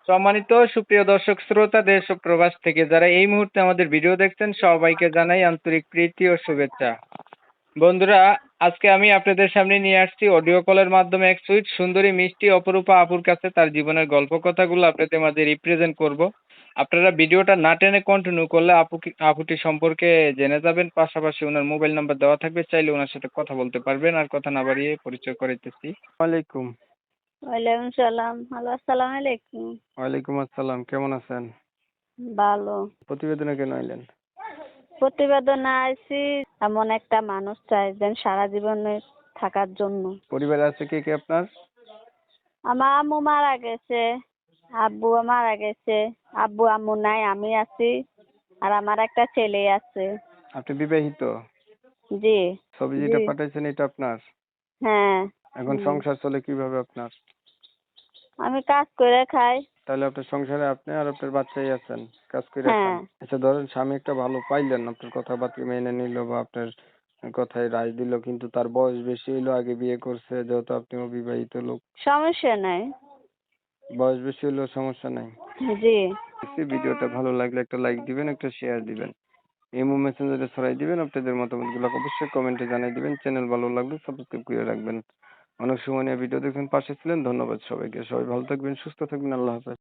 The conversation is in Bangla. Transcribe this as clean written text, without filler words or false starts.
সম্মানিত সুপ্রিয় দর্শক শ্রোতা দেশ ও প্রবাস থেকে যারা এই মুহূর্তে আমাদের ভিডিও দেখছেন সবাইকে জানাই আন্তরিক প্রীতি ও শুভেচ্ছা। বন্ধুরা, আজকে আমি আপনাদের সামনে নিয়ে আসছি অডিও কলের মাধ্যমে এক সুইট সুন্দরী মিষ্টি অপরূপা আপুর কাছে তার জীবনের গল্প কথাগুলো আপনাদের মাঝে রিপ্রেজেন্ট করব। আপনারা ভিডিওটা না টেনে কন্টিনিউ করলে আপুটি সম্পর্কে জেনে যাবেন, পাশাপাশি ওনার মোবাইল নাম্বার দেওয়া থাকবে, চাইলে ওনার সাথে কথা বলতে পারবেন। আর কথা না বাড়িয়ে পরিচয় করাইতেছি। ওয়ালাইকুম। ওয়ালাইকুম সালাম। হ্যালো, আসসালামু আলাইকুম। ওয়ালাইকুম আসসালাম, কেমন আছেন? ভালো। প্রতিবেদনে কেন আইলেন? প্রতিবেদনে আইছি, এমন একটা মানুষ চাই যেন সারা জীবনে থাকার জন্য। পরিবারে আছে কে কে আপনার? আমার আম্মু মারা গেছে, আব্বু মারা গেছে। আব্বু আম্মু নাই, আমি আছি, আর আমার একটা ছেলে আছে। আপনি বিবাহিত? জি। ছবি জি। যেটা পাঠাইছেন এটা আপনার? হ্যাঁ। এখন সংসার চলে কিভাবে আপনার? আমি কাজ করে খাই। তাহলে আপনার সংসারে আপনি আর আপনার বাচ্চাই আছেন, কাজ করে হ্যাঁ। খান। আচ্ছা, ধরেন স্বামী একটা ভালো পাইলেন, আপনার কথাবার্তা মেনে নিল বা আপনার কথায় রায় দিল, কিন্তু তার বয়স বেশি হইলো, আগে বিয়ে করছে, যেহেতু আপনি অবিবাহিত লোক। সমস্যা নাই। বয়স বেশি হলেও সমস্যা নাই। জি। ভিডিওটা ভালো লাগলে একটা লাইক দিবেন, একটা শেয়ার দিবেন, ইমো মেসেঞ্জারে ছড়াই দিবেন। আপনাদের মতামতগুলো অবশ্যই কমেন্টে জানিয়ে দিবেন। চ্যানেল ভালো লাগলে সাবস্ক্রাইব করে রাখবেন। অনেক সময় নিয়ে ভিডিও দেখবেন, পাশে ছিলেন, ধন্যবাদ সবাইকে। সবাই ভালো থাকবেন, সুস্থ থাকবেন, আল্লাহ হাফেজ।